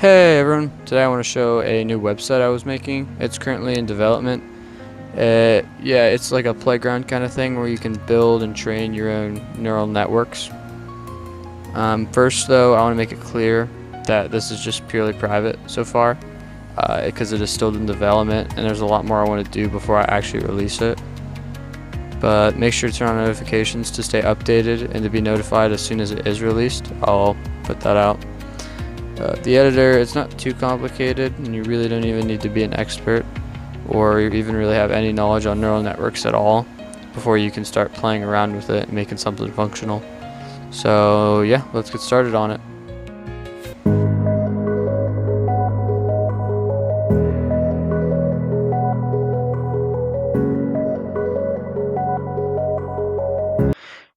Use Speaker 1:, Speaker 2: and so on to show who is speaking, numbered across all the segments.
Speaker 1: Hey everyone, today I want to show a new website I was making. It's currently in development. Yeah, it's like a playground kind of thing where you can build and train your own neural networks. First though, I want to make it clear that this is just purely private so far, because it is still in development and there's a lot more I want to do before I actually release it. But make sure to turn on notifications to stay updated and to be notified as soon as it is released. I'll put that out. The editor, it's not too complicated, and you really don't even need to be an expert or even really have any knowledge on neural networks at all before you can start playing around with it and making something functional. So yeah, let's get started on it.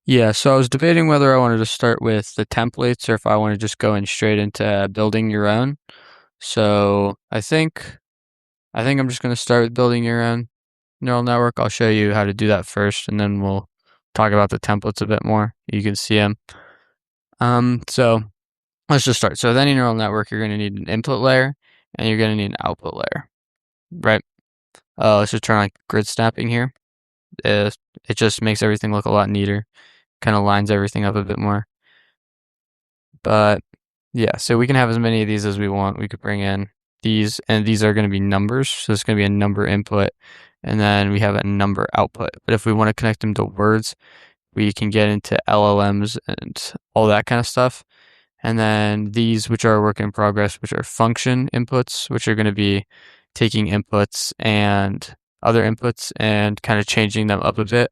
Speaker 1: Yeah, so I was debating whether I wanted to start with the templates or if I want to just go in straight into building your own. So I think I'm just going to start with building your own neural network. I'll show you how to do that first, and then we'll talk about the templates a bit more. You can see them. So let's just start. So with any neural network, you're going to need an input layer and you're going to need an output layer, right? Let's just turn on grid snapping here. It just makes everything look a lot neater, kind of lines everything up a bit more. But yeah, so we can have as many of these as we want. We could bring in these, and these are going to be numbers. So it's going to be a number input, and then we have a number output. But if we want to connect them to words, we can get into LLMs and all that kind of stuff. And then these, which are a work in progress, which are function inputs, which are going to be taking inputs and other inputs and kind of changing them up a bit.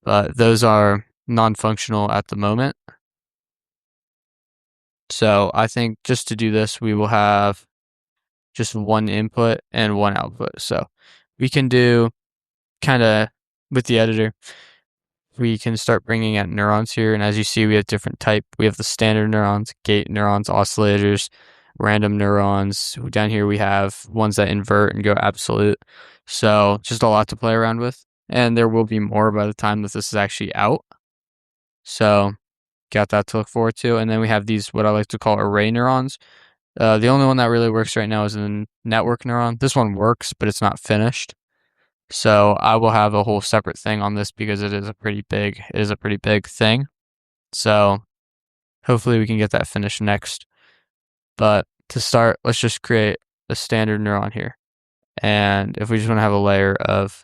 Speaker 1: But those are non-functional at the moment. So I think just to do this, we will have just one input and one output. So we can do kind of with the editor, we can start bringing out neurons here. And as you see, we have different type. We have the standard neurons, gate neurons, oscillators, random neurons. Down here we have ones that invert and go absolute. So just a lot to play around with. And there will be more by the time that this is actually out. So got that to look forward to. And then we have these, what I like to call array neurons. The only one that really works right now is a network neuron. This one works, but it's not finished. So I will have a whole separate thing on this because it is a pretty big thing. So hopefully we can get that finished next. But to start, let's just create a standard neuron here. And if we just want to have a layer of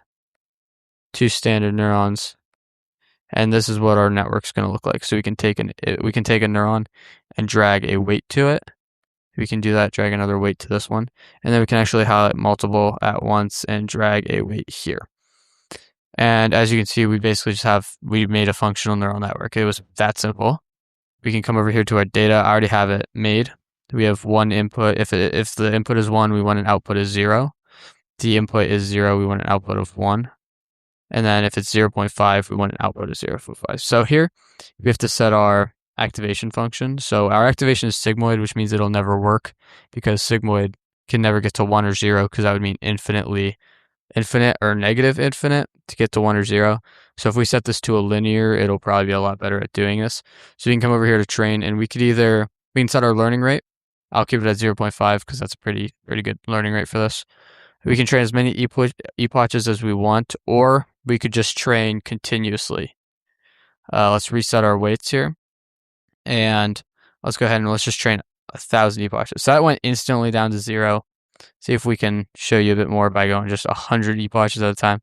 Speaker 1: 2 standard neurons, and this is what our network's going to look like. So we can take a neuron and drag a weight to it. We can do that, drag another weight to this one, and then we can actually highlight multiple at once and drag a weight here. And as you can see, we basically we made a functional neural network. It was that simple. We can come over here to our data. I already have it made. We have one input. If the input is 1, we want an output is 0. The input is 0, we want an output of 1. And then if it's 0.5, we want an output of 0.5. So here, we have to set our activation function. So our activation is sigmoid, which means it'll never work because sigmoid can never get to 1 or 0 because that would mean infinite or negative infinite to get to 1 or 0. So if we set this to a linear, it'll probably be a lot better at doing this. So we can come over here to train, and we can set our learning rate. I'll keep it at 0.5 because that's a pretty good learning rate for this. We can train as many epochs as we want, or we could just train continuously. Let's reset our weights here. And let's go ahead and let's just train 1,000 epochs. So that went instantly down to 0. See if we can show you a bit more by going just 100 epochs at a time.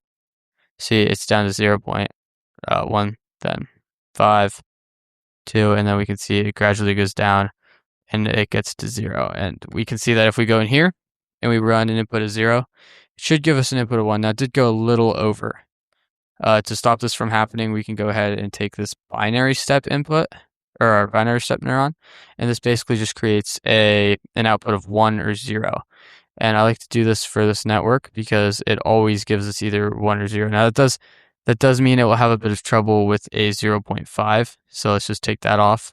Speaker 1: See, it's down to 0.1, then 5, 2, and then we can see it gradually goes down and it gets to 0. And we can see that if we go in here and we run an input of 0, it should give us an input of 1. Now, it did go a little over. To stop this from happening, we can go ahead and take this binary step input, or our binary step neuron, and this basically just creates an output of 1 or 0. And I like to do this for this network because it always gives us either 1 or 0. Now that does mean it will have a bit of trouble with a 0.5. So let's just take that off.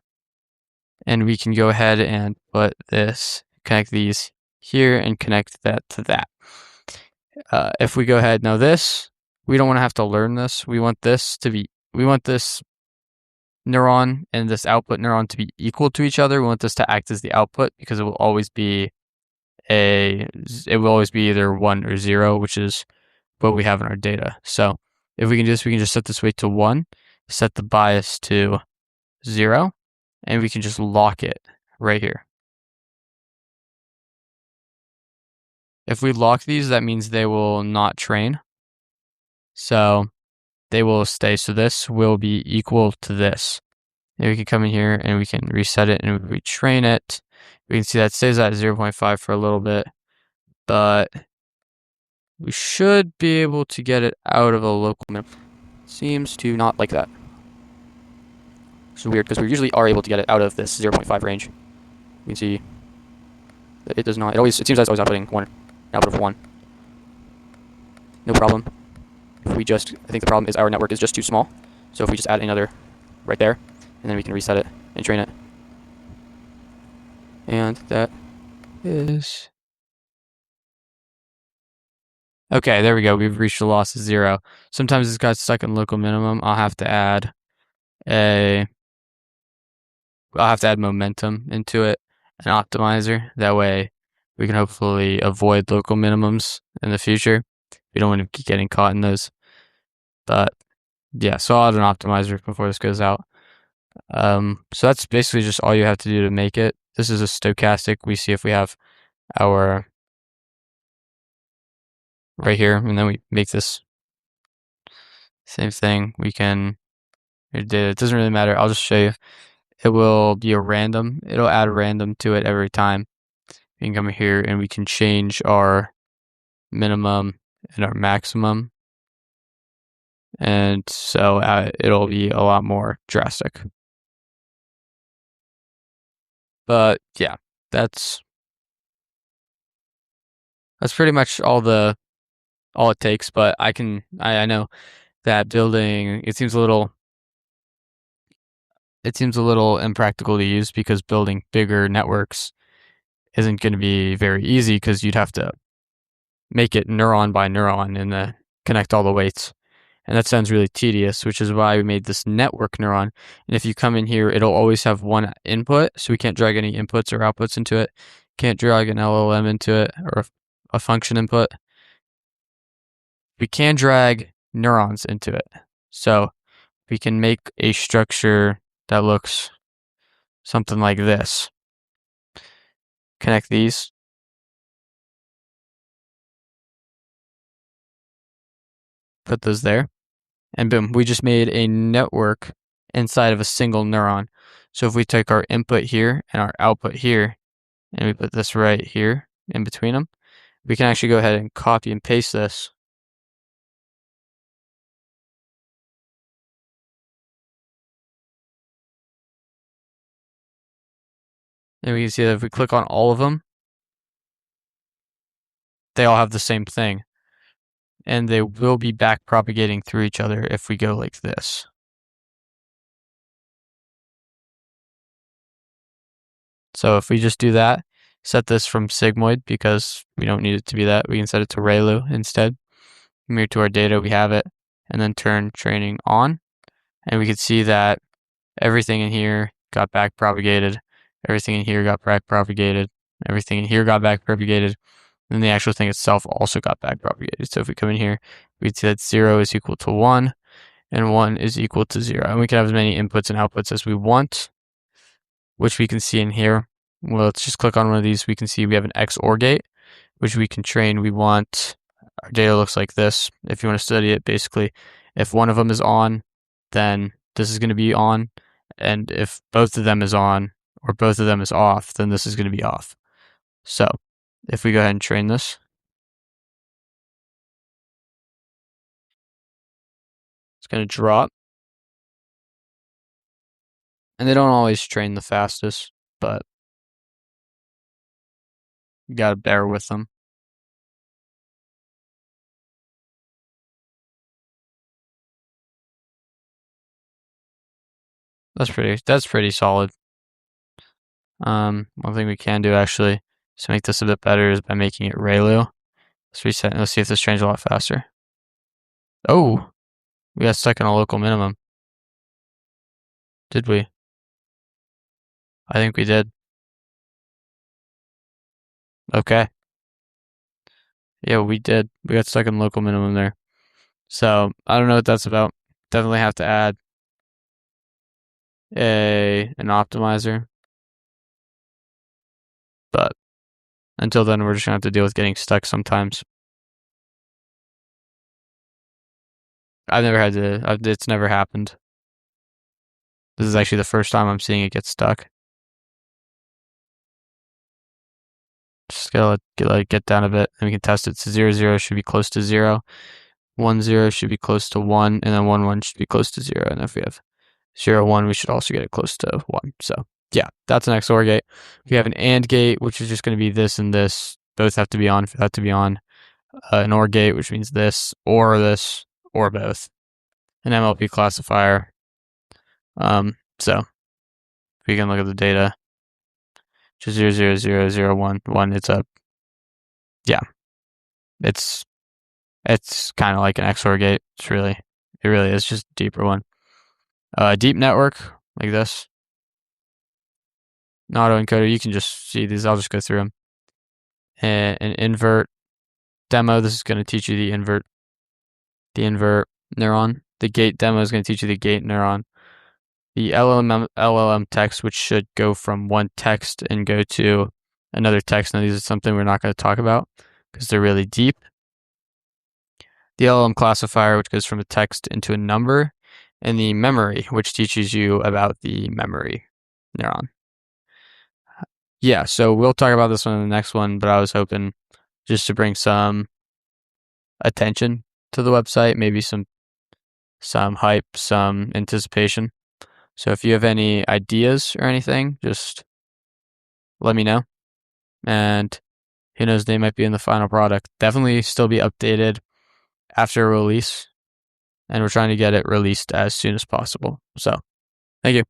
Speaker 1: And we can go ahead and connect these here and connect that to that. If we go ahead, now this, we don't want to have to learn this. We want this neuron and this output neuron to be equal to each other. We want this to act as the output because it will always be either 1 or 0, which is what we have in our data. So if we can just set this weight to 1, set the bias to 0, and we can just lock it right here. If we lock these, that means they will not train. So they will stay. So this will be equal to this. And we can come in here and we can reset it and retrain it. We can see that stays at 0.5 for a little bit, but we should be able to get it out of a local minimum. Seems to not like that. It's weird because we usually are able to get it out of this 0.5 range. You can see that it does not. It seems like it's always outputting 1, output of 1. No problem. If we just, I think the problem is our network is just too small. So if we just add another right there, and then we can reset it and train it. And that is... Okay, there we go. We've reached the loss of 0. Sometimes it's got stuck in local minimum. I'll have to add momentum into it, an optimizer. That way we can hopefully avoid local minimums in the future. We don't want to keep getting caught in those. But yeah, so I'll add an optimizer before this goes out. So that's basically just all you have to do to make it. This is a stochastic. We see if we have our right here, and then we make this same thing. We can, it doesn't really matter. I'll just show you. It will be a random. It'll add random to it every time. We can come here and we can change our minimum and our maximum. And so it'll be a lot more drastic. But yeah, that's pretty much all it takes. But I know that building, it seems a little impractical to use because building bigger networks isn't going to be very easy because you'd have to make it neuron by neuron and connect all the weights. And that sounds really tedious, which is why we made this network neuron. And if you come in here, it'll always have one input, so we can't drag any inputs or outputs into it. Can't drag an LLM into it or a function input. We can drag neurons into it. So we can make a structure that looks something like this. Connect these. Put those there. And boom, we just made a network inside of a single neuron. So if we take our input here and our output here, and we put this right here in between them, we can actually go ahead and copy and paste this. And we can see that if we click on all of them, they all have the same thing. And they will be back propagating through each other if we go like this. So if we just do that, set this from sigmoid because we don't need it to be that. We can set it to ReLU instead. Come here to our data, we have it, and then turn training on. And we can see that everything in here got back propagated. Everything in here got back propagated. Everything in here got back propagated. And the actual thing itself also got back propagated. So if we come in here, we can see that 0 is equal to 1 and 1 is equal to 0. And we can have as many inputs and outputs as we want, which we can see in here. Well, let's just click on one of these. We can see we have an XOR gate, which we can train. We want, our data looks like this. If you want to study it, basically, if one of them is on, then this is going to be on. And if both of them is on or both of them is off, then this is going to be off. So if we go ahead and train this, it's going to drop. And they don't always train the fastest, but you got to bear with them. That's pretty solid. One thing we can do actually to make this a bit better is by making it ReLU. Let's reset and let's see if this trains a lot faster. Oh, we got stuck in a local minimum. Did we? I think we did. Okay. Yeah, we did. We got stuck in local minimum there. So I don't know what that's about. Definitely have to add an optimizer. But until then, we're just gonna have to deal with getting stuck sometimes. I've never had to. It's never happened. This is actually the first time I'm seeing it get stuck. Just gotta get down a bit, and we can test it. So 0 should be close to 0. 1 should be close to 1, and then 1 should be close to 0. And if we have 0 we should also get it close to 1. So yeah, that's an XOR gate. We have an AND gate, which is just going to be this and this. Both have to be on for that to be on. An OR gate, which means this, or both. An MLP classifier. So we can look at the data. Just 0, 1. It's kind of like an XOR gate. It really is just a deeper one. Deep network like this. An autoencoder, you can just see these. I'll just go through them. An invert demo. This is going to teach you the invert neuron. The gate demo is going to teach you the gate neuron. The LLM text, which should go from one text and go to another text. Now, these are something we're not going to talk about because they're really deep. The LLM classifier, which goes from a text into a number, and the memory, which teaches you about the memory neuron. Yeah, so we'll talk about this one in the next one, but I was hoping just to bring some attention to the website, maybe some hype, some anticipation. So if you have any ideas or anything, just let me know. And who knows, they might be in the final product. Definitely still be updated after release. And we're trying to get it released as soon as possible. So, thank you.